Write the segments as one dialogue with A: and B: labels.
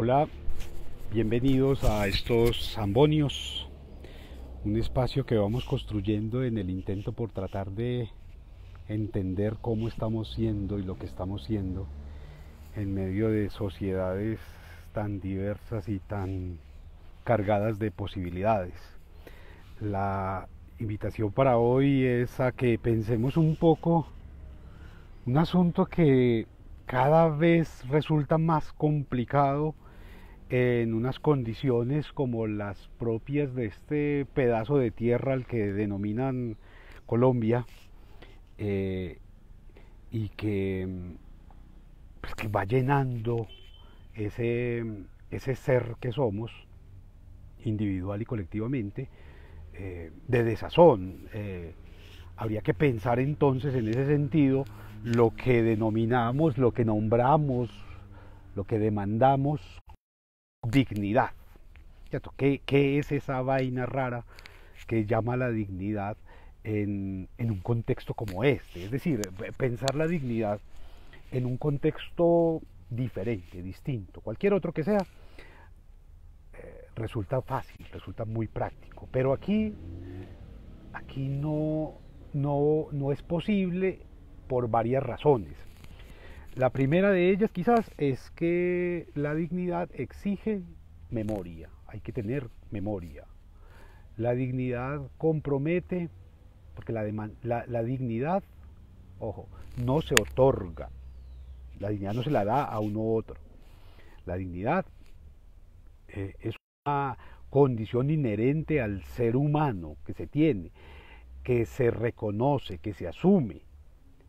A: Hola, bienvenidos a estos Zambonios, un espacio que vamos construyendo en el intento por tratar de entender cómo estamos siendo y lo que estamos siendo en medio de sociedades tan diversas y tan cargadas de posibilidades. La invitación para hoy es a que pensemos un poco un asunto que cada vez resulta más complicado en unas condiciones como las propias de este pedazo de tierra al que denominan Colombia, eh, y que va llenando ese, ese ser que somos, individual y colectivamente, de desazón. Habría que pensar entonces en ese sentido lo que denominamos, lo que nombramos, lo que demandamos dignidad. ¿Qué es esa vaina rara que llama la dignidad en un contexto como este? Es decir, pensar la dignidad en un contexto diferente, distinto, cualquier otro que sea, resulta fácil, resulta muy práctico. Pero aquí no es posible por varias razones. La primera de ellas quizás es que la dignidad exige memoria, hay que tener memoria. La dignidad compromete, porque la dignidad, ojo, no se otorga, la dignidad no se la da a uno u otro. La dignidad es una condición inherente al ser humano que se tiene, que se reconoce, que se asume,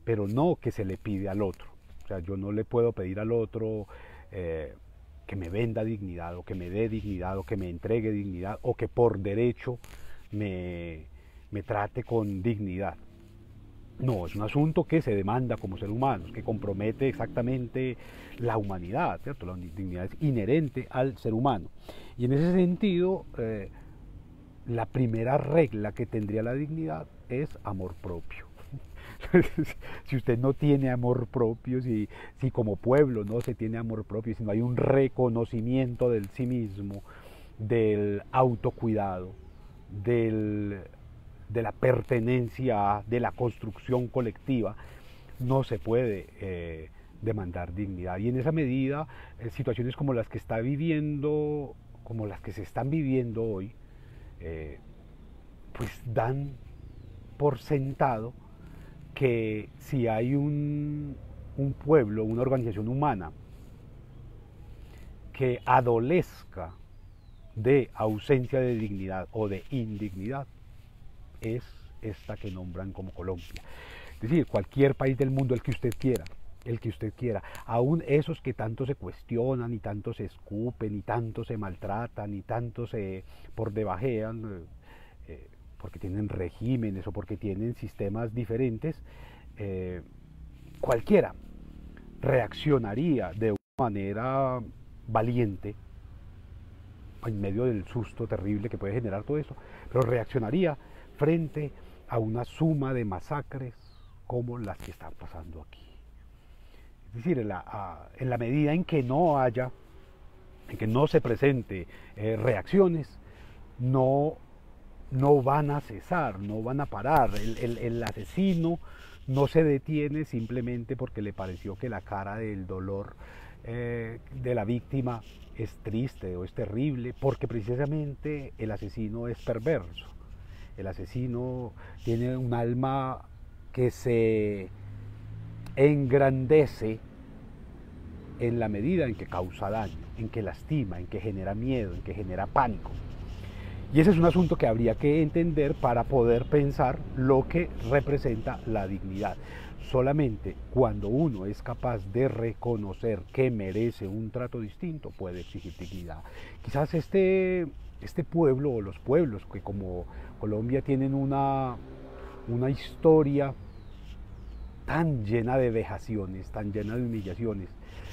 A: pero no que se le pide al otro. O sea, yo no le puedo pedir al otro que me venda dignidad, o que me dé dignidad, o que me entregue dignidad, o que por derecho me trate con dignidad. No, es un asunto que se demanda como ser humanos, que compromete exactamente la humanidad, ¿cierto? La dignidad es inherente al ser humano. Y en ese sentido, la primera regla que tendría la dignidad es amor propio. Si usted no tiene amor propio, si como pueblo no se tiene amor propio, si no hay un reconocimiento del sí mismo, del autocuidado, del, de la pertenencia, de la construcción colectiva, no se puede demandar dignidad. Y en esa medida, situaciones como las que está viviendo, como las que se están viviendo hoy, pues dan por sentado que si hay un pueblo, una organización humana que adolezca de ausencia de dignidad o de indignidad, es esta que nombran como Colombia. Es decir, cualquier país del mundo, el que usted quiera, aún esos que tanto se cuestionan y tanto se escupen y tanto se maltratan y tanto se por debajean, porque tienen regímenes o porque tienen sistemas diferentes, cualquiera reaccionaría de una manera valiente en medio del susto terrible que puede generar todo eso, pero reaccionaría frente a una suma de masacres como las que están pasando aquí. Es decir, en la medida en que no haya, en que no se presente reacciones, no, no van a cesar, no van a parar. El asesino no se detiene simplemente porque le pareció que la cara del dolor de la víctima es triste o es terrible, porque precisamente el asesino es perverso. El asesino tiene un alma que se engrandece en la medida en que causa daño, en que lastima, en que genera miedo, en que genera pánico. Y ese es un asunto que habría que entender para poder pensar lo que representa la dignidad. Solamente cuando uno es capaz de reconocer que merece un trato distinto puede exigir dignidad. Quizás este pueblo o los pueblos que como Colombia tienen una historia tan llena de vejaciones, tan llena de humillaciones,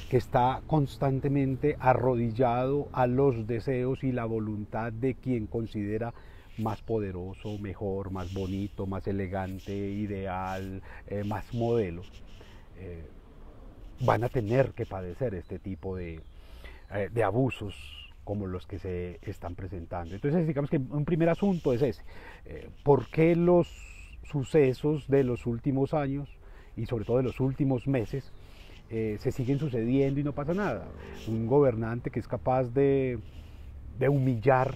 A: que está constantemente arrodillado a los deseos y la voluntad de quien considera más poderoso, mejor, más bonito, más elegante, ideal, más modelo, van a tener que padecer este tipo de abusos como los que se están presentando. Entonces, digamos que un primer asunto es ese. ¿Por qué los sucesos de los últimos años y sobre todo de los últimos meses se siguen sucediendo y no pasa nada? Un gobernante que es capaz de humillar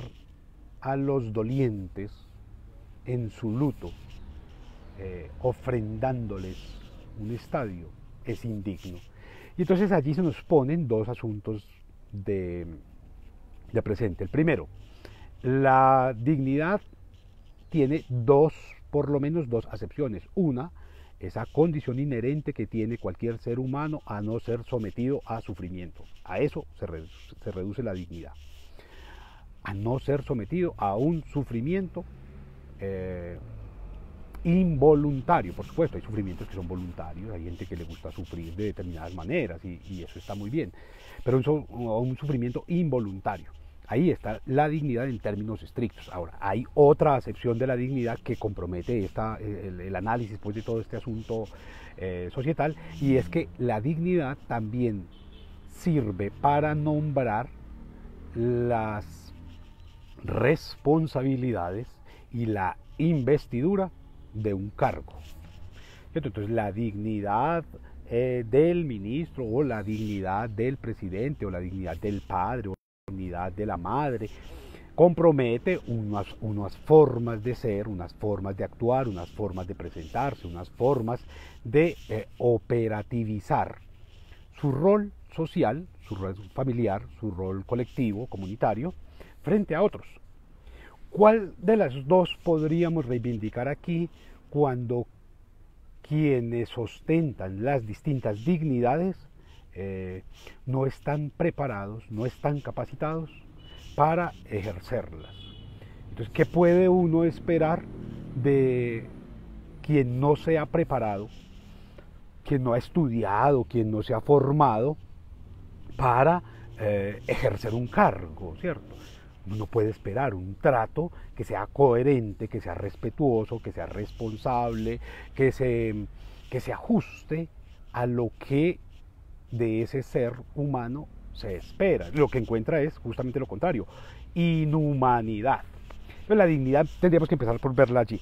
A: a los dolientes en su luto, ofrendándoles un estadio, es indigno. Y entonces allí se nos ponen dos asuntos de presente. El primero, la dignidad tiene por lo menos dos acepciones. Una, esa condición inherente que tiene cualquier ser humano a no ser sometido a sufrimiento. A eso se reduce la dignidad. A no ser sometido a un sufrimiento involuntario. Por supuesto, hay sufrimientos que son voluntarios, hay gente que le gusta sufrir de determinadas maneras y eso está muy bien, pero un sufrimiento involuntario. Ahí está la dignidad en términos estrictos. Ahora, hay otra acepción de la dignidad que compromete el análisis pues, de todo este asunto societal, y es que la dignidad también sirve para nombrar las responsabilidades y la investidura de un cargo. Entonces, la dignidad del ministro, o la dignidad del presidente, o la dignidad del padre, o la dignidad de la madre, compromete unas formas de ser, unas formas de actuar, unas formas de presentarse, unas formas de operativizar su rol social, su rol familiar, su rol colectivo, comunitario, frente a otros. ¿Cuál de las dos podríamos reivindicar aquí cuando quienes ostentan las distintas dignidades no están preparados, no están capacitados para ejercerlas? Entonces, ¿qué puede uno esperar de quien no se ha preparado, quien no ha estudiado, quien no se ha formado para ejercer un cargo, ¿cierto? Uno no puede esperar un trato que sea coherente, que sea respetuoso, que sea responsable, que se ajuste a lo que de ese ser humano se espera. Lo que encuentra es justamente lo contrario, inhumanidad. Entonces, la dignidad tendríamos que empezar por verla allí.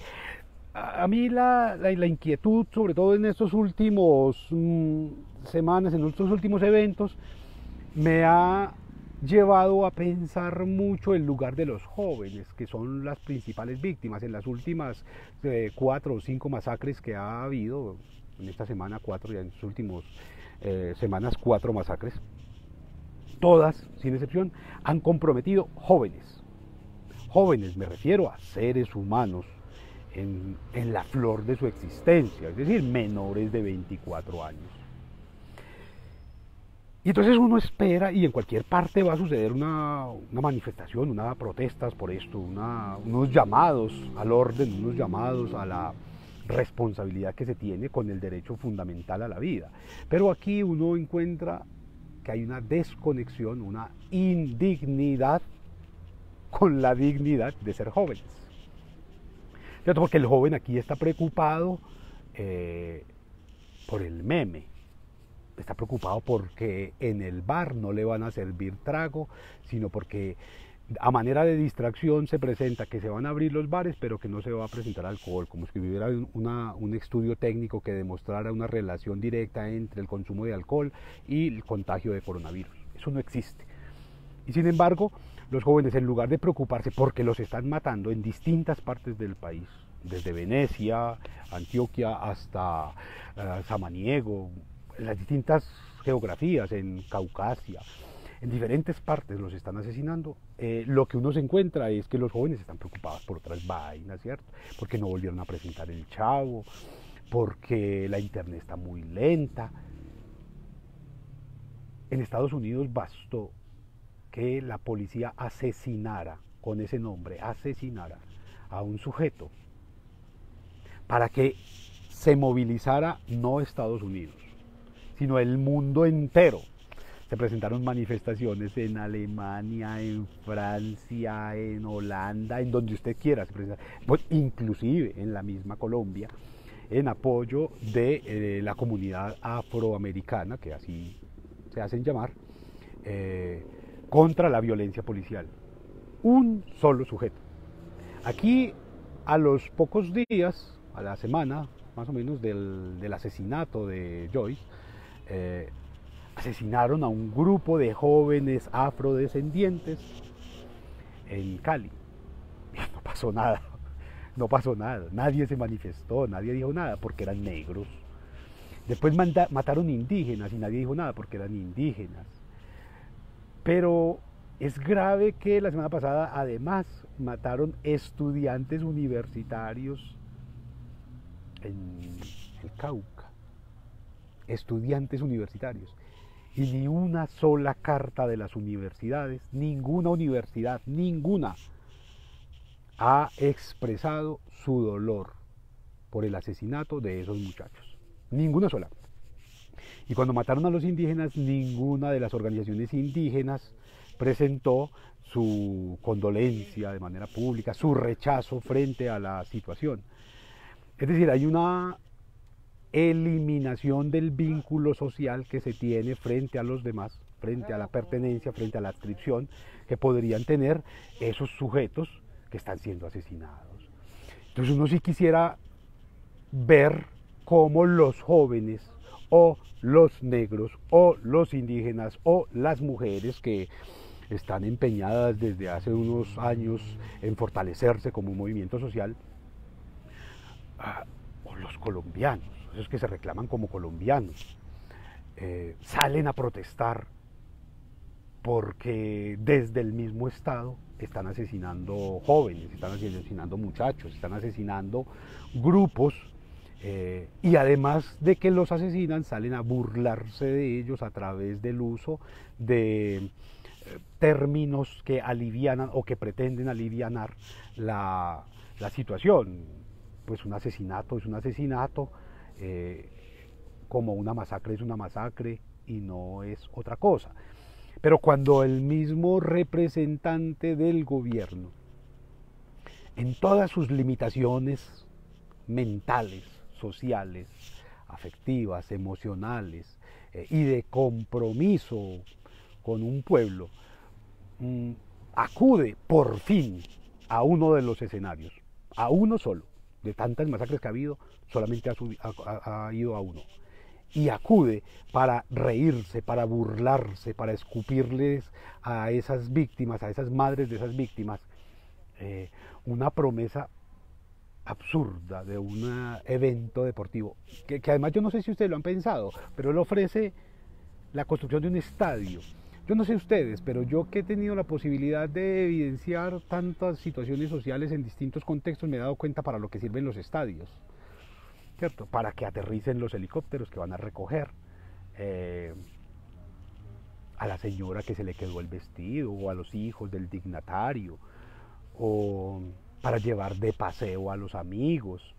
A: A mí la inquietud, sobre todo en estos últimos semanas, en estos últimos eventos, me ha llevado a pensar mucho el lugar de los jóvenes, que son las principales víctimas. En las últimas 4 o 5 masacres que ha habido, en esta semana 4 y en las últimas semanas 4 masacres, todas, sin excepción, han comprometido jóvenes. Jóvenes, me refiero a seres humanos en la flor de su existencia, es decir, menores de 24 años. Y entonces uno espera, y en cualquier parte va a suceder una manifestación, unas protestas por esto, unos llamados al orden, unos llamados a la responsabilidad que se tiene con el derecho fundamental a la vida. Pero aquí uno encuentra que hay una desconexión, una indignidad con la dignidad de ser jóvenes. ¿Cierto? Porque el joven aquí está preocupado por el meme. Está preocupado porque en el bar no le van a servir trago, sino porque a manera de distracción se presenta que se van a abrir los bares, pero que no se va a presentar alcohol, como si hubiera un estudio técnico que demostrara una relación directa entre el consumo de alcohol y el contagio de coronavirus. Eso no existe. Y sin embargo, los jóvenes, en lugar de preocuparse porque los están matando en distintas partes del país, desde Venecia, Antioquia hasta Samaniego, en las distintas geografías, en Caucasia, en diferentes partes los están asesinando, lo que uno se encuentra es que los jóvenes están preocupados por otras vainas, ¿cierto? Porque no volvieron a presentar el Chavo, porque la internet está muy lenta. En Estados Unidos bastó que la policía asesinara, con ese nombre, asesinara a un sujeto para que se movilizara no Estados Unidos, sino el mundo entero. Se presentaron manifestaciones en Alemania, en Francia, en Holanda, en donde usted quiera, pues, inclusive en la misma Colombia, en apoyo de la comunidad afroamericana, que así se hacen llamar, contra la violencia policial. Un solo sujeto. Aquí, a los pocos días, a la semana más o menos del asesinato de Joyce, asesinaron a un grupo de jóvenes afrodescendientes en Cali. Y no pasó nada, no pasó nada, nadie se manifestó, nadie dijo nada porque eran negros. Después mataron indígenas y nadie dijo nada porque eran indígenas. Pero es grave que la semana pasada además mataron estudiantes universitarios en el Cauca. Estudiantes universitarios. Y ni una sola carta de las universidades, ninguna universidad, ninguna, ha expresado su dolor por el asesinato de esos muchachos. Ninguna sola. Y cuando mataron a los indígenas, ninguna de las organizaciones indígenas presentó su condolencia de manera pública, su rechazo frente a la situación. Es decir, hay una eliminación del vínculo social que se tiene frente a los demás, frente a la pertenencia, frente a la adscripción que podrían tener esos sujetos que están siendo asesinados. Entonces uno sí quisiera ver cómo los jóvenes o los negros o los indígenas o las mujeres que están empeñadas desde hace unos años en fortalecerse como un movimiento social, o los colombianos, esos que se reclaman como colombianos, salen a protestar porque desde el mismo Estado están asesinando jóvenes, están asesinando muchachos, están asesinando grupos, y además de que los asesinan, salen a burlarse de ellos a través del uso de términos que alivianan o que pretenden alivianar la situación. Pues un asesinato es un asesinato, como una masacre es una masacre y no es otra cosa. Pero cuando el mismo representante del gobierno, en todas sus limitaciones mentales, sociales, afectivas, emocionales, y de compromiso con un pueblo, acude por fin a uno de los escenarios, a uno solo, de tantas masacres que ha habido, solamente ha ido a uno, y acude para reírse, para burlarse, para escupirles a esas víctimas, a esas madres de esas víctimas, una promesa absurda de un evento deportivo, que además yo no sé si ustedes lo han pensado, pero él ofrece la construcción de un estadio. Yo no sé ustedes, pero yo que he tenido la posibilidad de evidenciar tantas situaciones sociales en distintos contextos, me he dado cuenta para lo que sirven los estadios, ¿cierto? Para que aterricen los helicópteros que van a recoger a la señora que se le quedó el vestido, o a los hijos del dignatario, o para llevar de paseo a los amigos.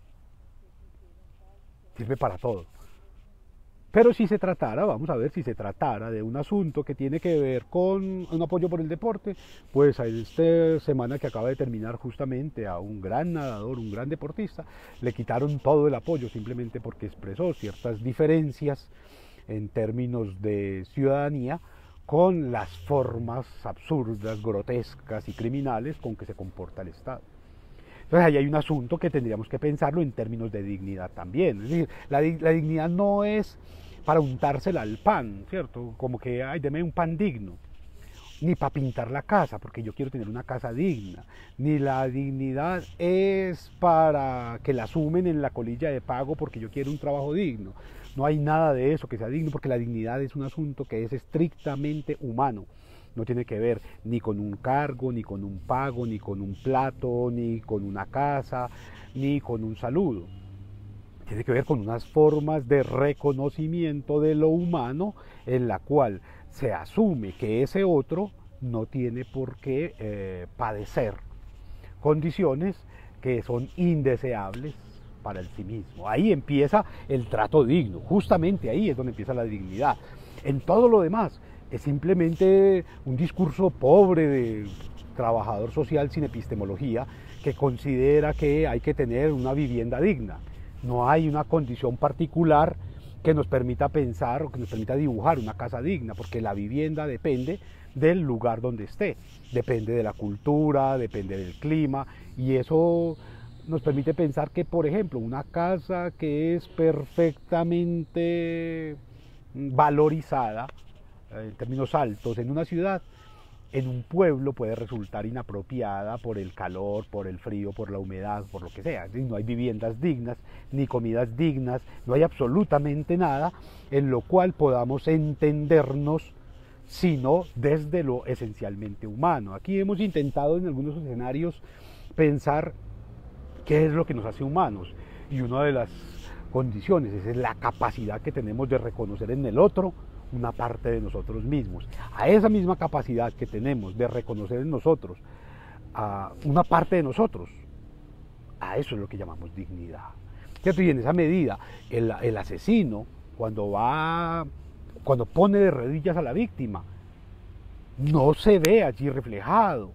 A: Sirve para todo. Pero si se tratara, vamos a ver, si se tratara de un asunto que tiene que ver con un apoyo por el deporte, pues a esta semana que acaba de terminar, justamente a un gran nadador, un gran deportista, le quitaron todo el apoyo simplemente porque expresó ciertas diferencias en términos de ciudadanía con las formas absurdas, grotescas y criminales con que se comporta el Estado. Entonces ahí hay un asunto que tendríamos que pensarlo en términos de dignidad también. Es decir, la dignidad no es para untársela al pan, ¿cierto? Como que, ay, deme un pan digno. Ni para pintar la casa, porque yo quiero tener una casa digna. Ni la dignidad es para que la sumen en la colilla de pago porque yo quiero un trabajo digno. No hay nada de eso que sea digno, porque la dignidad es un asunto que es estrictamente humano. No tiene que ver ni con un cargo, ni con un pago, ni con un plato, ni con una casa, ni con un saludo. Tiene que ver con unas formas de reconocimiento de lo humano en la cual se asume que ese otro no tiene por qué padecer condiciones que son indeseables para el sí mismo. Ahí empieza el trato digno, justamente ahí es donde empieza la dignidad. En todo lo demás es simplemente un discurso pobre de trabajador social sin epistemología que considera que hay que tener una vivienda digna. No hay una condición particular que nos permita pensar o que nos permita dibujar una casa digna, porque la vivienda depende del lugar donde esté, depende de la cultura, depende del clima, y eso nos permite pensar que, por ejemplo, una casa que es perfectamente valorizada en términos altos en una ciudad, en un pueblo puede resultar inapropiada por el calor, por el frío, por la humedad, por lo que sea. No hay viviendas dignas, ni comidas dignas, no hay absolutamente nada en lo cual podamos entendernos sino desde lo esencialmente humano. Aquí hemos intentado en algunos escenarios pensar qué es lo que nos hace humanos, y una de las condiciones es la capacidad que tenemos de reconocer en el otro una parte de nosotros mismos. A esa misma capacidad que tenemos de reconocer en nosotros una parte de nosotros, a eso es lo que llamamos dignidad. ¿Cierto? Y en esa medida el asesino, cuando pone de rodillas a la víctima, no se ve allí reflejado,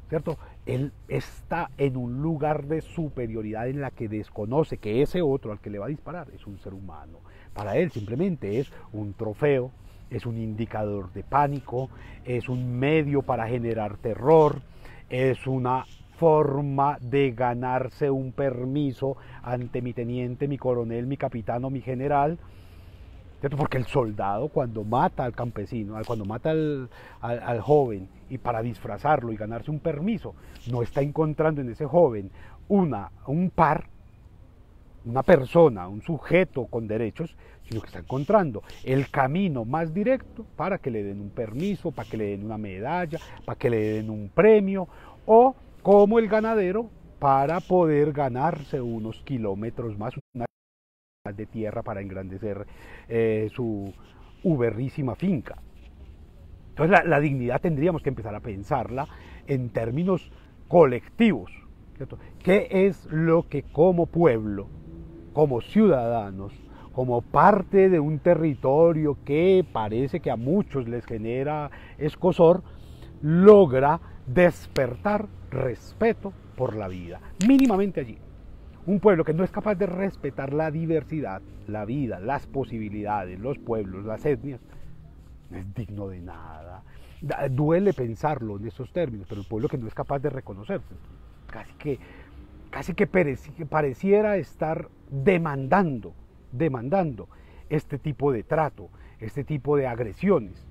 A: ¿cierto? Él está en un lugar de superioridad en la que desconoce que ese otro al que le va a disparar es un ser humano. Para él simplemente es un trofeo, es un indicador de pánico, es un medio para generar terror, es una forma de ganarse un permiso ante mi teniente, mi coronel, mi capitán o mi general. Porque el soldado, cuando mata al campesino, cuando mata al joven, y para disfrazarlo y ganarse un permiso, no está encontrando en ese joven una persona, un sujeto con derechos, sino que está encontrando el camino más directo para que le den un permiso, para que le den una medalla, para que le den un premio, o como el ganadero para poder ganarse unos kilómetros más, una de tierra para engrandecer su uberrísima finca. Entonces la dignidad tendríamos que empezar a pensarla en términos colectivos, ¿cierto? ¿Qué es lo que como pueblo, como ciudadanos, como parte de un territorio que parece que a muchos les genera escosor, logra despertar respeto por la vida, mínimamente allí? Un pueblo que no es capaz de respetar la diversidad, la vida, las posibilidades, los pueblos, las etnias, no es digno de nada. Duele pensarlo en estos términos, pero el pueblo que no es capaz de reconocerse, casi que pareciera estar demandando este tipo de trato, este tipo de agresiones,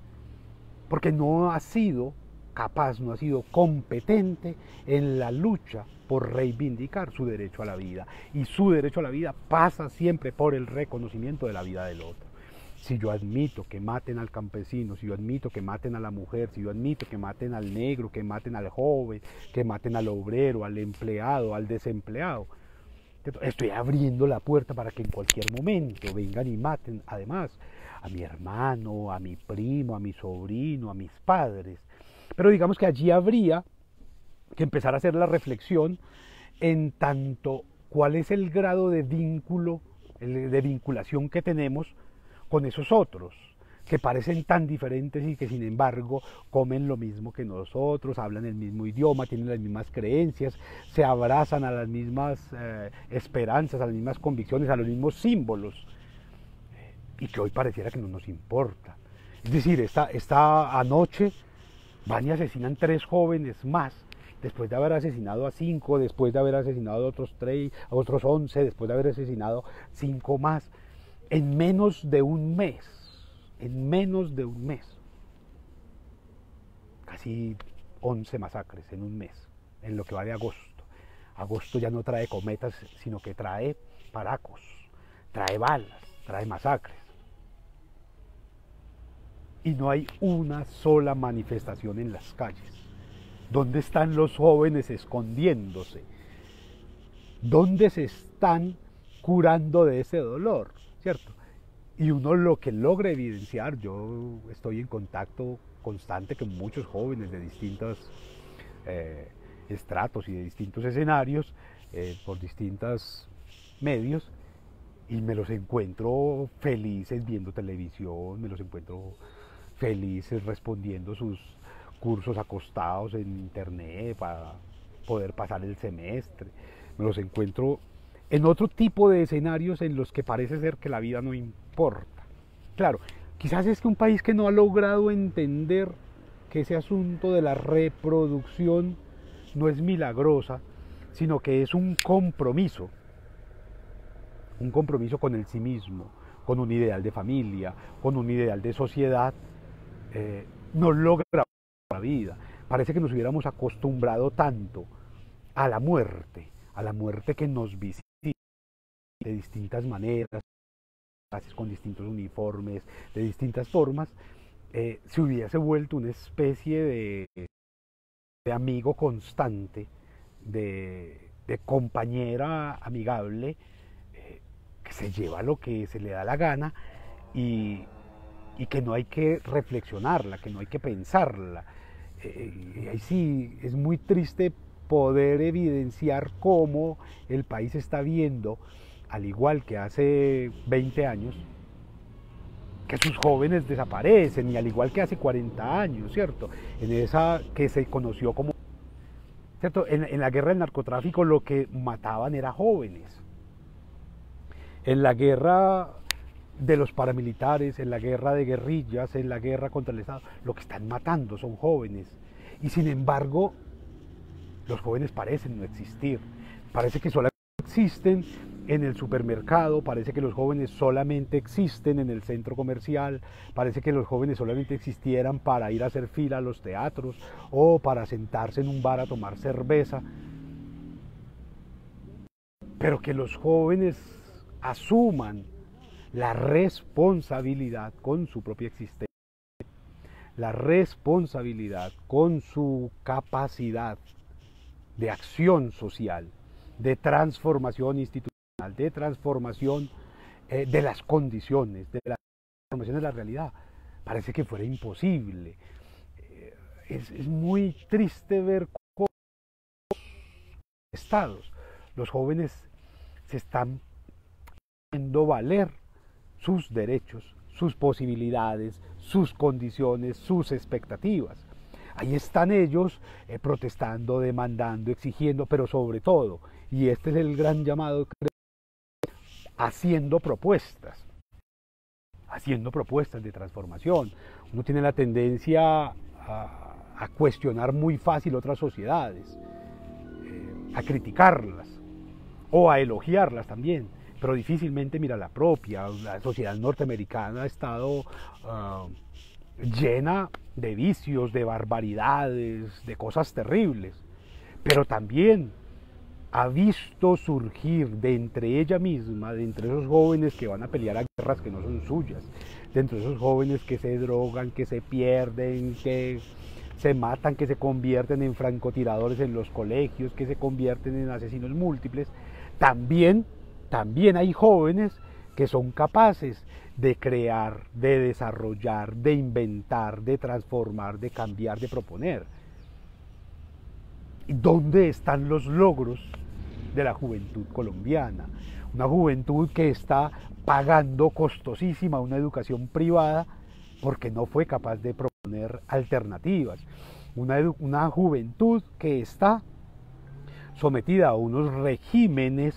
A: porque no ha sido capaz, no ha sido competente en la lucha por reivindicar su derecho a la vida. Y su derecho a la vida pasa siempre por el reconocimiento de la vida del otro. Si yo admito que maten al campesino, si yo admito que maten a la mujer, si yo admito que maten al negro, que maten al joven, que maten al obrero, al empleado, al desempleado, estoy abriendo la puerta para que en cualquier momento vengan y maten, además, a mi hermano, a mi primo, a mi sobrino, a mis padres. Pero digamos que allí habría que empezar a hacer la reflexión en tanto cuál es el grado de vínculo, de vinculación que tenemos con esos otros, que parecen tan diferentes y que sin embargo comen lo mismo que nosotros, hablan el mismo idioma, tienen las mismas creencias, se abrazan a las mismas esperanzas, a las mismas convicciones, a los mismos símbolos, y que hoy pareciera que no nos importa. Es decir, esta anoche van y asesinan 3 jóvenes más, después de haber asesinado a 5, después de haber asesinado a otros 3, a otros 11, después de haber asesinado 5 más, en menos de un mes, casi 11 masacres en un mes, en lo que va de agosto. Agosto ya no trae cometas, sino que trae paracos, trae balas, trae masacres. Y no hay una sola manifestación en las calles. ¿Dónde están los jóvenes escondiéndose? ¿Dónde se están curando de ese dolor? ¿Cierto? Y uno lo que logra evidenciar, yo estoy en contacto constante con muchos jóvenes de distintos estratos y de distintos escenarios, por distintos medios, y me los encuentro felices viendo televisión, me los encuentro felices respondiendo sus cursos acostados en internet para poder pasar el semestre. Me los encuentro en otro tipo de escenarios en los que parece ser que la vida no importa. Claro, quizás es que un país que no ha logrado entender que ese asunto de la reproducción no es milagrosa, sino que es un compromiso con el sí mismo, con un ideal de familia, con un ideal de sociedad, no logra la vida. Parece que nos hubiéramos acostumbrado tanto a la muerte que nos visita de distintas maneras, con distintos uniformes, de distintas formas, se hubiese vuelto una especie de amigo constante, de compañera amigable, que se lleva lo que se le da la gana y que no hay que reflexionarla, que no hay que pensarla. Ahí sí es muy triste poder evidenciar cómo el país está viendo, al igual que hace 20 años, que sus jóvenes desaparecen, y al igual que hace 40 años, ¿cierto? En esa que se conoció como, ¿cierto? En la guerra del narcotráfico lo que mataban era jóvenes. En la guerra de los paramilitares, en la guerra de guerrillas, en la guerra contra el Estado, lo que están matando son jóvenes. Y sin embargo, los jóvenes parecen no existir. Parece que solamente existen en el supermercado, parece que los jóvenes solamente existen en el centro comercial, parece que los jóvenes solamente existieran para ir a hacer fila a los teatros o para sentarse en un bar a tomar cerveza. Pero que los jóvenes asuman la responsabilidad con su propia existencia, la responsabilidad con su capacidad de acción social, de transformación institucional, de transformación de las condiciones, de la transformación de la realidad. Parece que fuera imposible. Es muy triste ver cómo los estados, los jóvenes se están haciendo valer sus derechos, sus posibilidades, sus condiciones, sus expectativas. Ahí están ellos protestando, demandando, exigiendo, pero sobre todo, y este es el gran llamado, haciendo propuestas de transformación. Uno tiene la tendencia a cuestionar muy fácil otras sociedades, a criticarlas o a elogiarlas también, pero difícilmente mira la propia. La sociedad norteamericana ha estado llena de vicios, de barbaridades, de cosas terribles, pero también ha visto surgir de entre ella misma, de entre esos jóvenes que van a pelear a guerras que no son suyas, de entre esos jóvenes que se drogan, que se pierden, que se matan, que se convierten en francotiradores en los colegios, que se convierten en asesinos múltiples. También hay jóvenes que son capaces de crear, de desarrollar, de inventar, de transformar, de cambiar, de proponer. ¿Dónde están los logros de la juventud colombiana? Una juventud que está pagando costosísima una educación privada porque no fue capaz de proponer alternativas. Una juventud que está sometida a unos regímenes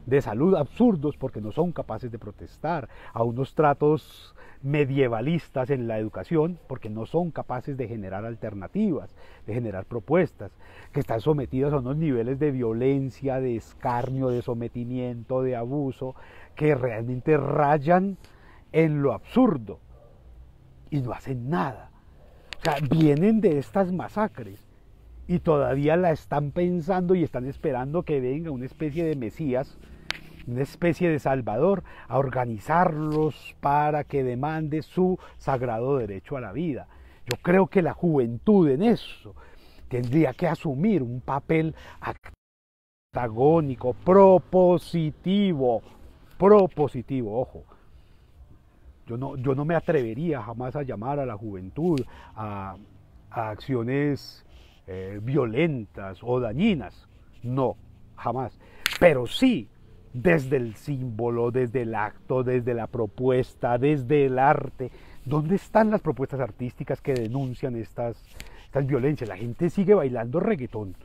A: de salud absurdos porque no son capaces de protestar, a unos tratos medievalistas en la educación porque no son capaces de generar alternativas, de generar propuestas, que están sometidas a unos niveles de violencia, de escarnio, de sometimiento, de abuso, que realmente rayan en lo absurdo y no hacen nada. O sea, vienen de estas masacres y todavía la están pensando y están esperando que venga una especie de Mesías, una especie de Salvador, a organizarlos para que demande su sagrado derecho a la vida. Yo creo que la juventud en eso tendría que asumir un papel antagónico, propositivo, ojo. Yo no me atrevería jamás a llamar a la juventud a acciones violentas o dañinas, no, jamás, pero sí desde el símbolo, desde el acto, desde la propuesta, desde el arte. ¿Dónde están las propuestas artísticas que denuncian estas violencias? La gente sigue bailando reggaetón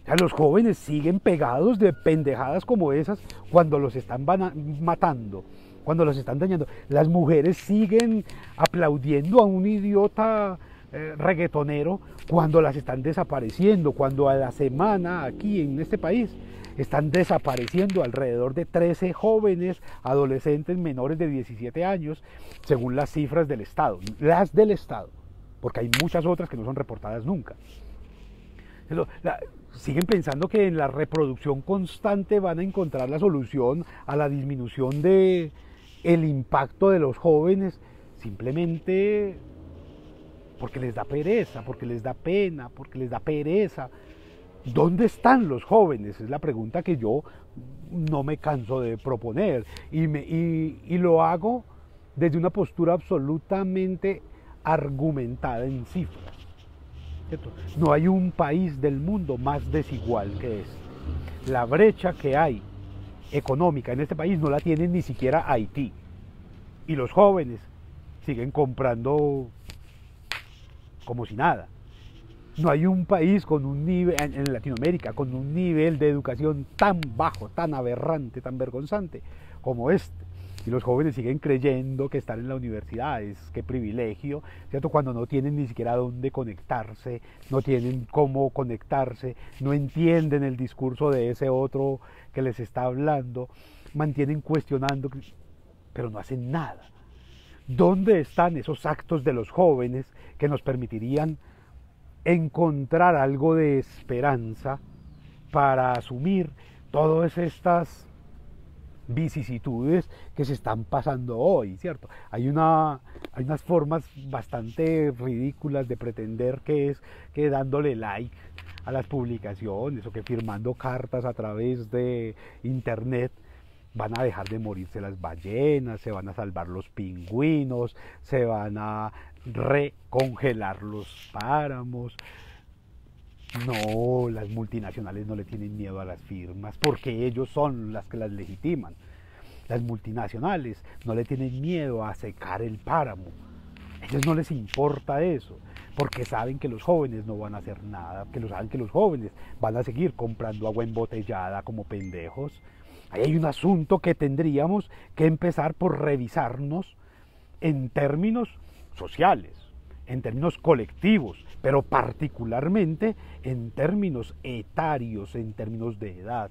A: O sea, los jóvenes siguen pegados de pendejadas como esas cuando los están matando, cuando los están dañando. Las mujeres siguen aplaudiendo a un idiota reggaetonero cuando las están desapareciendo, cuando a la semana aquí en este país están desapareciendo alrededor de 13 jóvenes adolescentes menores de 17 años, según las cifras del Estado, las del Estado, porque hay muchas otras que no son reportadas nunca. Siguen pensando que en la reproducción constante van a encontrar la solución a la disminución de el impacto de los jóvenes, simplemente porque les da pereza, porque les da pena, porque les da pereza. ¿Dónde están los jóvenes? Es la pregunta que yo no me canso de proponer y lo hago desde una postura absolutamente argumentada en cifras. ¿Cierto? No hay un país del mundo más desigual que este. La brecha que hay económica en este país no la tiene ni siquiera Haití. Y los jóvenes siguen comprando como si nada. No hay un país con un nivel, en Latinoamérica, con un nivel de educación tan bajo, tan aberrante, tan vergonzante como este. Y los jóvenes siguen creyendo que estar en la universidad es qué privilegio, ¿cierto? Cuando no tienen ni siquiera dónde conectarse, no tienen cómo conectarse, no entienden el discurso de ese otro que les está hablando, mantienen cuestionando, pero no hacen nada. ¿Dónde están esos actos de los jóvenes que nos permitirían encontrar algo de esperanza para asumir todas estas vicisitudes que se están pasando hoy, ¿cierto? Hay unas formas bastante ridículas de pretender que es que dándole like a las publicaciones o que firmando cartas a través de internet van a dejar de morirse las ballenas, se van a salvar los pingüinos, se van a recongelar los páramos. No, las multinacionales no le tienen miedo a las firmas porque ellos son las que las legitiman. Las multinacionales no le tienen miedo a secar el páramo. A ellos no les importa eso porque saben que los jóvenes no van a hacer nada, saben que los jóvenes van a seguir comprando agua embotellada como pendejos. Ahí hay un asunto que tendríamos que empezar por revisarnos en términos sociales, en términos colectivos, pero particularmente en términos etarios, en términos de edad.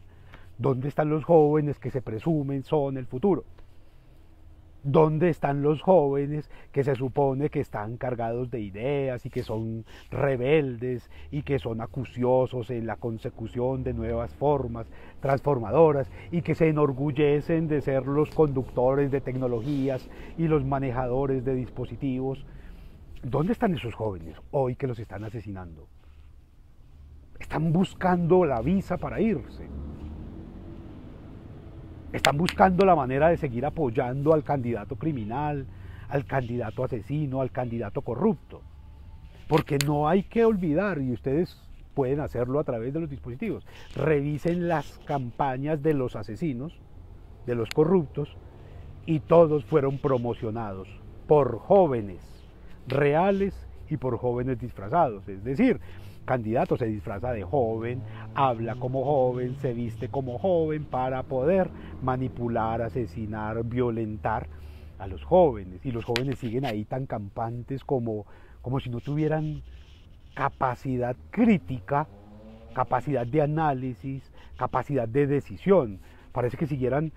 A: ¿Dónde están los jóvenes que se presumen son el futuro? ¿Dónde están los jóvenes que se supone que están cargados de ideas y que son rebeldes y que son acuciosos en la consecución de nuevas formas transformadoras y que se enorgullecen de ser los conductores de tecnologías y los manejadores de dispositivos? ¿Dónde están esos jóvenes hoy que los están asesinando? Están buscando la visa para irse. Están buscando la manera de seguir apoyando al candidato criminal, al candidato asesino, al candidato corrupto. Porque no hay que olvidar, y ustedes pueden hacerlo a través de los dispositivos, revisen las campañas de los asesinos, de los corruptos, y todos fueron promocionados por jóvenes reales y por jóvenes disfrazados. Es decir, candidato se disfraza de joven, habla como joven, se viste como joven para poder manipular, asesinar, violentar a los jóvenes. Y los jóvenes siguen ahí tan campantes como si no tuvieran capacidad crítica, capacidad de análisis, capacidad de decisión. Parece que siguieran,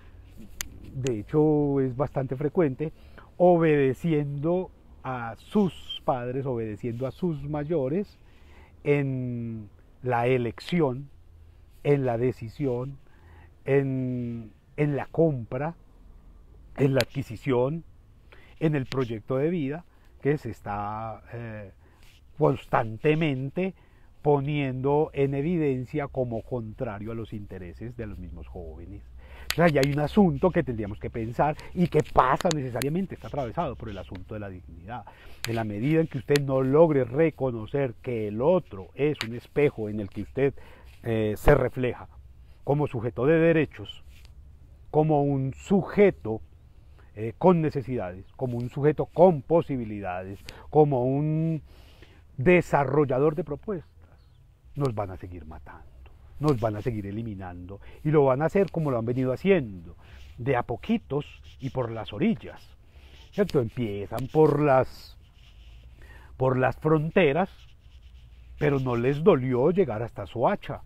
A: de hecho es bastante frecuente, obedeciendo a sus padres, obedeciendo a sus mayores, en la elección, en la decisión, en la compra, en la adquisición, en el proyecto de vida que se está constantemente poniendo en evidencia como contrario a los intereses de los mismos jóvenes. O sea, ya hay un asunto que tendríamos que pensar y que pasa necesariamente, está atravesado por el asunto de la dignidad. En la medida en que usted no logre reconocer que el otro es un espejo en el que usted se refleja como sujeto de derechos, como un sujeto con necesidades, como un sujeto con posibilidades, como un desarrollador de propuestas, nos van a seguir matando. nos van a seguir eliminando y lo van a hacer como lo han venido haciendo, de a poquitos y por las orillas, ¿cierto? Empiezan por las fronteras, pero no les dolió llegar hasta Soacha.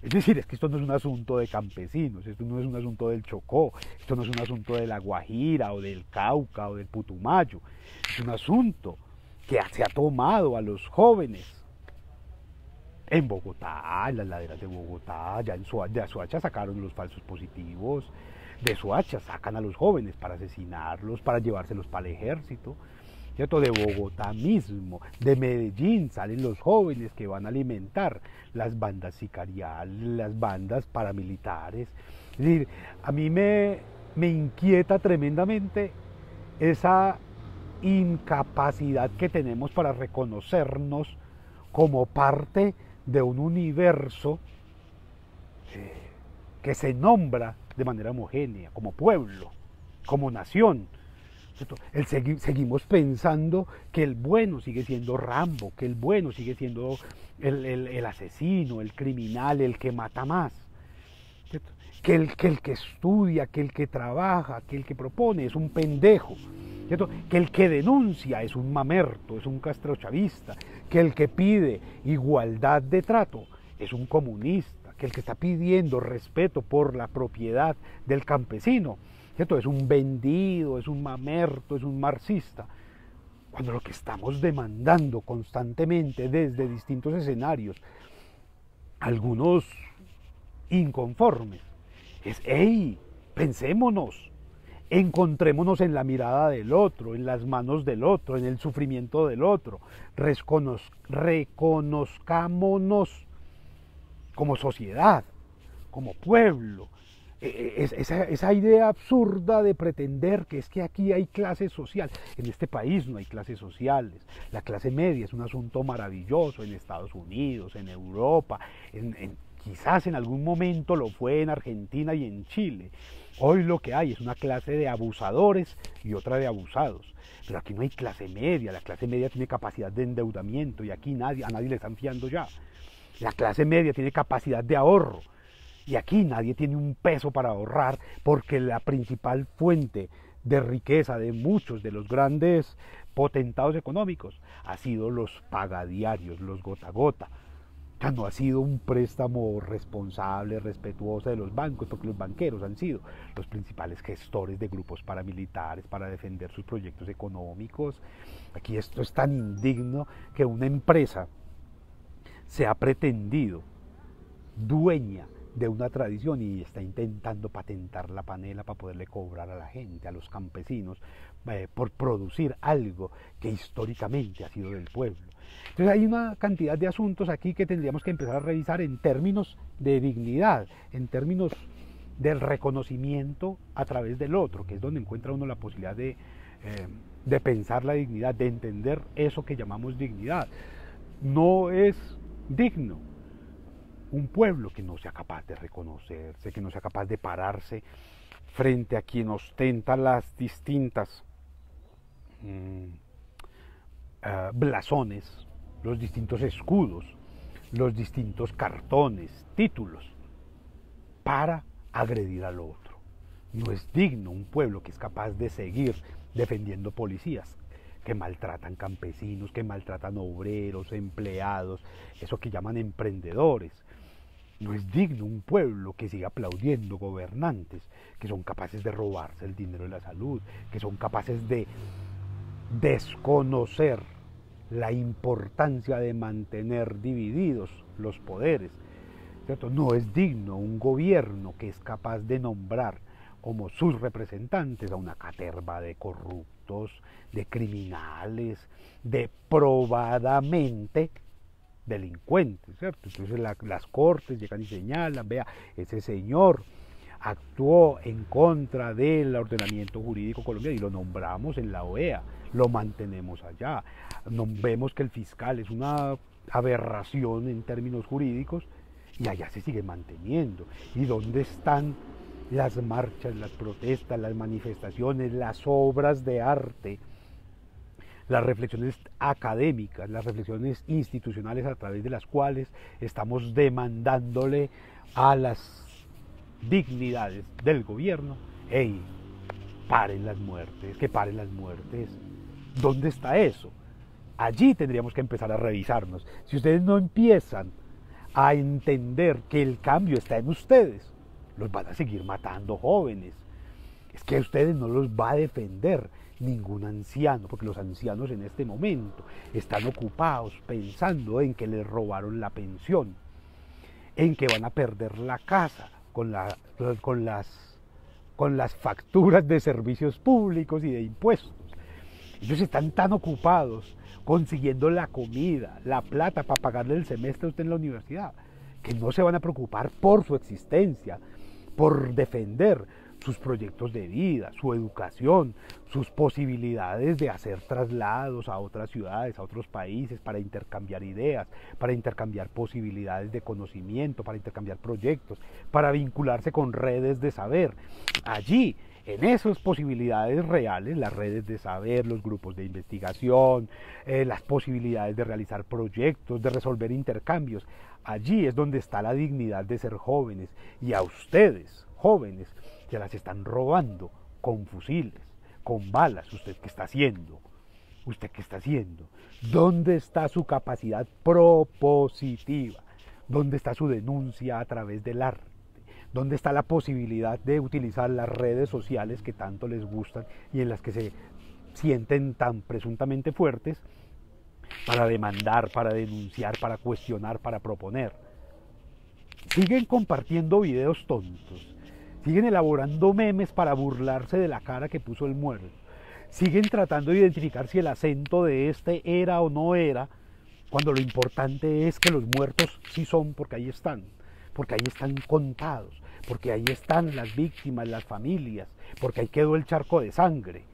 A: Es decir, es que esto no es un asunto de campesinos, esto no es un asunto del Chocó, esto no es un asunto de la Guajira o del Cauca o del Putumayo, es un asunto que se ha tomado a los jóvenes en Bogotá, en las laderas de Bogotá, ya en Soacha sacaron los falsos positivos, de Soacha sacan a los jóvenes para asesinarlos, para llevárselos para el ejército, ¿cierto? De Bogotá mismo, de Medellín salen los jóvenes que van a alimentar las bandas sicariales, las bandas paramilitares. Es decir, a mí me inquieta tremendamente esa incapacidad que tenemos para reconocernos como parte de un universo que se nombra de manera homogénea, como pueblo, como nación. Seguimos pensando que el bueno sigue siendo Rambo, que el bueno sigue siendo el asesino, el criminal, el que mata más. ¿Cierto? Que el que estudia, que el que trabaja, que el que propone es un pendejo. ¿Cierto? Que el que denuncia es un mamerto, es un castrochavista, que el que pide igualdad de trato es un comunista, que el que está pidiendo respeto por la propiedad del campesino, ¿cierto? Es un vendido, es un mamerto, es un marxista. Cuando lo que estamos demandando constantemente desde distintos escenarios, algunos inconformes, es, hey, pensémonos, encontrémonos en la mirada del otro, en las manos del otro, en el sufrimiento del otro, reconozcámonos como sociedad, como pueblo. Esa idea absurda de pretender que es que aquí hay clase social. En este país no hay clases sociales. La clase media es un asunto maravilloso en Estados Unidos, en Europa, quizás en algún momento lo fue en Argentina y en Chile. Hoy lo que hay es una clase de abusadores y otra de abusados. Pero aquí no hay clase media. La clase media tiene capacidad de endeudamiento y aquí a nadie le están fiando ya. La clase media tiene capacidad de ahorro. Y aquí nadie tiene un peso para ahorrar porque la principal fuente de riqueza de muchos de los grandes potentados económicos ha sido los pagadiarios, los gota a gota. Ya no ha sido un préstamo responsable, respetuoso de los bancos, porque los banqueros han sido los principales gestores de grupos paramilitares para defender sus proyectos económicos. Aquí esto es tan indigno que una empresa se ha pretendido dueña de una tradición y está intentando patentar la panela para poderle cobrar a la gente, a los campesinos, por producir algo que históricamente ha sido del pueblo. Entonces hay una cantidad de asuntos aquí que tendríamos que empezar a revisar en términos de dignidad, en términos del reconocimiento a través del otro, que es donde encuentra uno la posibilidad de pensar la dignidad, de entender eso que llamamos dignidad. No es digno un pueblo que no sea capaz de reconocerse, que no sea capaz de pararse frente a quien ostenta las distintas blasones, los distintos escudos, los distintos cartones, títulos, para agredir al otro. No es digno un pueblo que es capaz de seguir defendiendo policías que maltratan campesinos, que maltratan obreros, empleados, eso que llaman emprendedores. No es digno un pueblo que siga aplaudiendo gobernantes que son capaces de robarse el dinero de la salud, que son capaces de desconocer la importancia de mantener divididos los poderes, ¿cierto? No es digno un gobierno que es capaz de nombrar como sus representantes a una caterva de corruptos, de criminales, de probadamente delincuentes, ¿cierto? Entonces las cortes llegan y señalan, vea, ese señor actuó en contra del ordenamiento jurídico colombiano y lo nombramos en la OEA, lo mantenemos allá. Vemos que el fiscal es una aberración en términos jurídicos y allá se sigue manteniendo. ¿Y dónde están las marchas, las protestas, las manifestaciones, las obras de arte las reflexiones académicas, las reflexiones institucionales a través de las cuales estamos demandándole a las dignidades del gobierno, hey, paren las muertes, que paren las muertes. ¿Dónde está eso? Allí tendríamos que empezar a revisarnos. Si ustedes no empiezan a entender que el cambio está en ustedes, los van a seguir matando jóvenes. Es que a ustedes no los va a defender ningún anciano, porque los ancianos en este momento están ocupados pensando en que les robaron la pensión, en que van a perder la casa con las facturas de servicios públicos y de impuestos. Ellos están tan ocupados consiguiendo la comida, la plata para pagarle el semestre a usted en la universidad, que no se van a preocupar por su existencia, por defender sus proyectos de vida, su educación, sus posibilidades de hacer traslados a otras ciudades, a otros países, para intercambiar ideas, para intercambiar posibilidades de conocimiento, para intercambiar proyectos, para vincularse con redes de saber. Allí, en esas posibilidades reales, las redes de saber, los grupos de investigación, las posibilidades de realizar proyectos, de resolver intercambios, allí es donde está la dignidad de ser jóvenes. Y a ustedes, jóvenes, se las están robando con fusiles, con balas. ¿Usted qué está haciendo? ¿Usted qué está haciendo? ¿Dónde está su capacidad propositiva? ¿Dónde está su denuncia a través del arte? ¿Dónde está la posibilidad de utilizar las redes sociales que tanto les gustan y en las que se sienten tan presuntamente fuertes para demandar, para denunciar, para cuestionar, para proponer? Siguen compartiendo videos tontos, siguen elaborando memes para burlarse de la cara que puso el muerto, siguen tratando de identificar si el acento de este era o no era, cuando lo importante es que los muertos sí son, porque ahí están contados, porque ahí están las víctimas, las familias, porque ahí quedó el charco de sangre.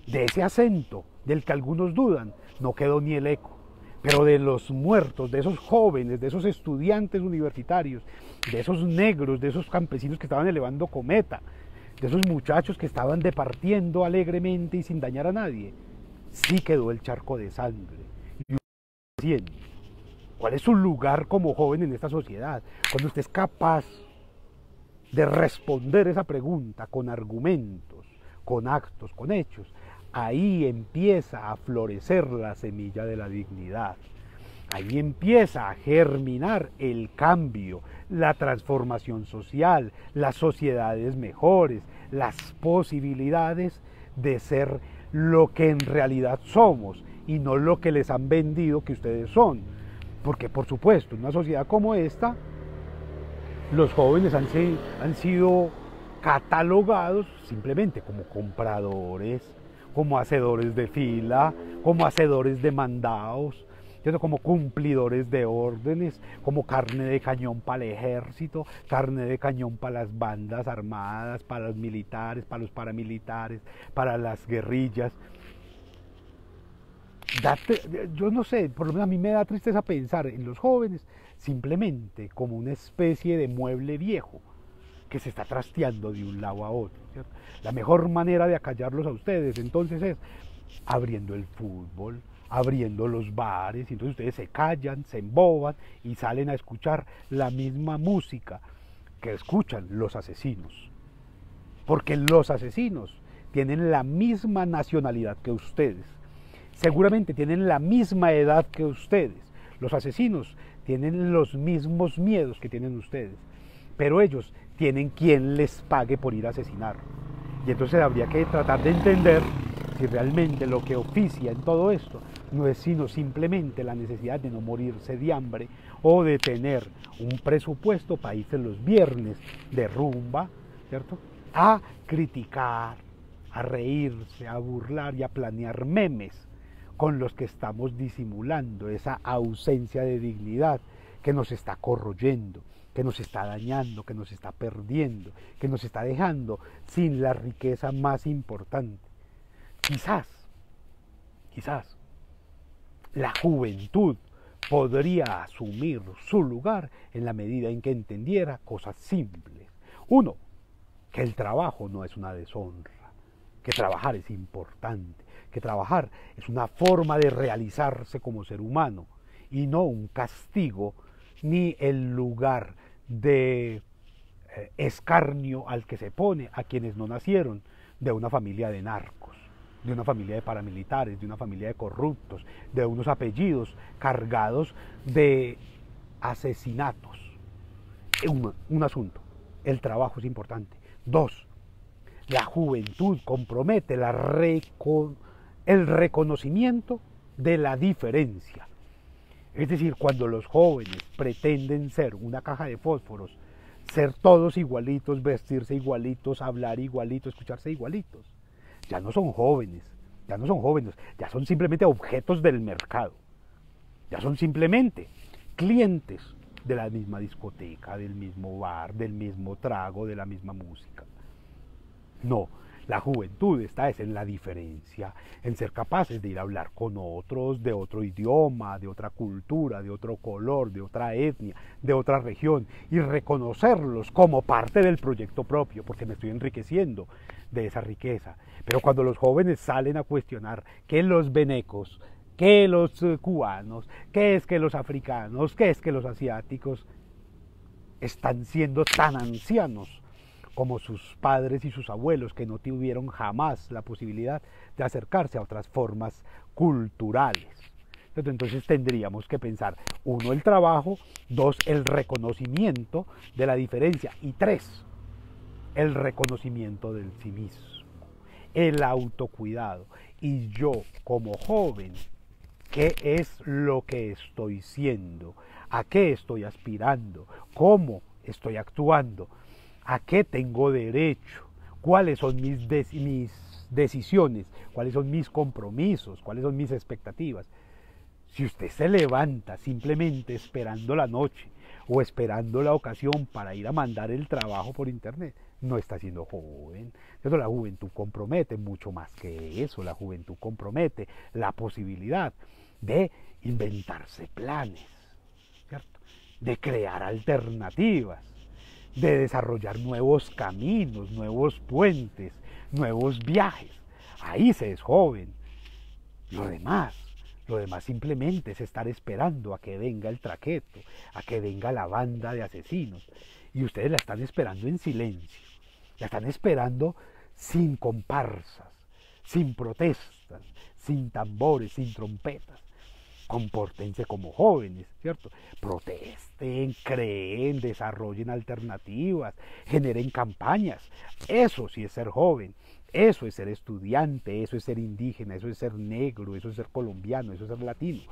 A: De ese acento del que algunos dudan, no quedó ni el eco. Pero de los muertos, de esos jóvenes, de esos estudiantes universitarios, de esos negros, de esos campesinos que estaban elevando cometa, de esos muchachos que estaban departiendo alegremente y sin dañar a nadie, sí quedó el charco de sangre. Y ¿cuál es su lugar como joven en esta sociedad? Cuando usted es capaz de responder esa pregunta con argumentos, con actos, con hechos, ahí empieza a florecer la semilla de la dignidad. Ahí empieza a germinar el cambio, la transformación social, las sociedades mejores, las posibilidades de ser lo que en realidad somos y no lo que les han vendido que ustedes son. Porque por supuesto, en una sociedad como esta, los jóvenes han sido catalogados simplemente como compradores, como hacedores de fila, como hacedores de mandados, como cumplidores de órdenes, como carne de cañón para el ejército, carne de cañón para las bandas armadas, para los militares, para los paramilitares, para las guerrillas. Yo no sé, por lo menos a mí me da tristeza pensar en los jóvenes simplemente como una especie de mueble viejo que se está trasteando de un lado a otro, ¿cierto? La mejor manera de acallarlos a ustedes entonces es abriendo el fútbol, abriendo los bares, y entonces ustedes se callan, se emboban y salen a escuchar la misma música que escuchan los asesinos. Porque los asesinos tienen la misma nacionalidad que ustedes, seguramente tienen la misma edad que ustedes, los asesinos tienen los mismos miedos que tienen ustedes, pero ellos tienen quien les pague por ir a asesinar. Y entonces habría que tratar de entender si realmente lo que oficia en todo esto no es sino simplemente la necesidad de no morirse de hambre o de tener un presupuesto para irse los viernes de rumba, ¿cierto?, a criticar, a reírse, a burlar y a planear memes con los que estamos disimulando esa ausencia de dignidad que nos está corroyendo, que nos está dañando, que nos está perdiendo, que nos está dejando sin la riqueza más importante. Quizás, la juventud podría asumir su lugar en la medida en que entendiera cosas simples. Uno, que el trabajo no es una deshonra, que trabajar es importante, que trabajar es una forma de realizarse como ser humano y no un castigo ni el lugar de escarnio al que se pone a quienes no nacieron de una familia de narcos, de una familia de paramilitares, de una familia de corruptos, de unos apellidos cargados de asesinatos. Un asunto, el trabajo es importante. Dos, la juventud compromete el reconocimiento de la diferencia. Es decir, cuando los jóvenes pretenden ser una caja de fósforos, ser todos igualitos, vestirse igualitos, hablar igualitos, escucharse igualitos, ya no son jóvenes, ya son simplemente objetos del mercado, ya son simplemente clientes de la misma discoteca, del mismo bar, del mismo trago, de la misma música. No, la juventud está en la diferencia, en ser capaces de ir a hablar con otros de otro idioma, de otra cultura, de otro color, de otra etnia, de otra región, y reconocerlos como parte del proyecto propio, porque me estoy enriqueciendo de esa riqueza. Pero cuando los jóvenes salen a cuestionar que los venecos, que los cubanos, que es que los africanos, que es que los asiáticos están siendo tan ancianos como sus padres y sus abuelos, que no tuvieron jamás la posibilidad de acercarse a otras formas culturales. Entonces tendríamos que pensar, uno, el trabajo, dos, el reconocimiento de la diferencia, y tres, el reconocimiento del sí mismo, el autocuidado. Y yo, como joven, ¿qué es lo que estoy siendo? ¿A qué estoy aspirando? ¿Cómo estoy actuando? ¿A qué tengo derecho? ¿Cuáles son mis decisiones? ¿Cuáles son mis compromisos? ¿Cuáles son mis expectativas? Si usted se levanta simplemente esperando la noche o esperando la ocasión para ir a mandar el trabajo por internet, no está siendo joven. Entonces la juventud compromete mucho más que eso. La juventud compromete la posibilidad de inventarse planes, ¿cierto? De crear alternativas, de desarrollar nuevos caminos, nuevos puentes, nuevos viajes. Ahí se es joven. Lo demás simplemente es estar esperando a que venga el traqueto, a que venga la banda de asesinos. Y ustedes la están esperando en silencio, la están esperando sin comparsas, sin protestas, sin tambores, sin trompetas. Compórtense como jóvenes, ¿cierto? Protesten, creen, desarrollen alternativas, generen campañas. Eso sí es ser joven, eso es ser estudiante, eso es ser indígena, eso es ser negro, eso es ser colombiano, eso es ser latino.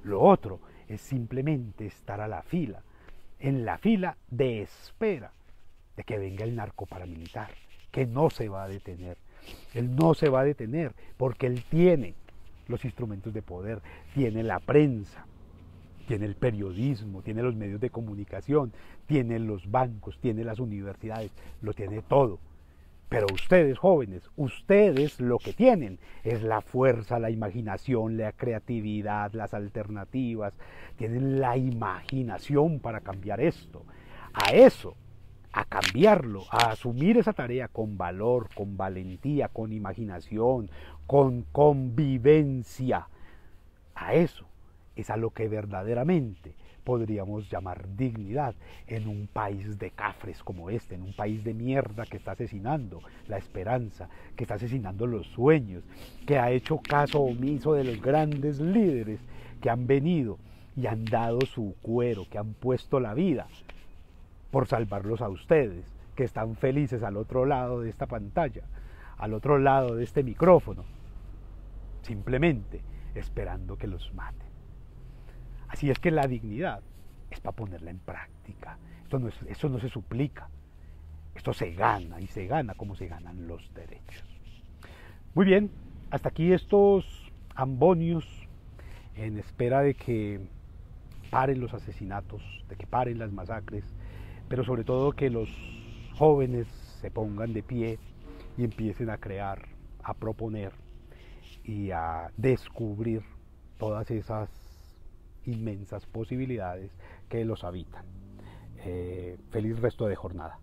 A: Lo otro es simplemente estar a la fila, en la fila de espera de que venga el narco paramilitar, que no se va a detener. Él no se va a detener porque él tiene los instrumentos de poder, tiene la prensa, tiene el periodismo, tiene los medios de comunicación, tiene los bancos, tiene las universidades, lo tiene todo. Pero ustedes, jóvenes, ustedes lo que tienen es la fuerza, la imaginación, la creatividad, las alternativas, tienen la imaginación para cambiar esto. A eso, a cambiarlo, a asumir esa tarea con valor, con valentía, con imaginación, con convivencia. A eso es a lo que verdaderamente podríamos llamar dignidad en un país de cafres como este, en un país de mierda que está asesinando la esperanza, que está asesinando los sueños, que ha hecho caso omiso de los grandes líderes que han venido y han dado su cuero, que han puesto la vida por salvarlos a ustedes, que están felices al otro lado de esta pantalla, al otro lado de este micrófono, simplemente esperando que los maten. Así es que la dignidad es para ponerla en práctica. Esto no se suplica, esto se gana, y se gana como se ganan los derechos. Muy bien, hasta aquí estos ambonios en espera de que paren los asesinatos, de que paren las masacres, pero sobre todo que los jóvenes se pongan de pie y empiecen a crear, a proponer y a descubrir todas esas inmensas posibilidades que los habitan. Feliz resto de jornada.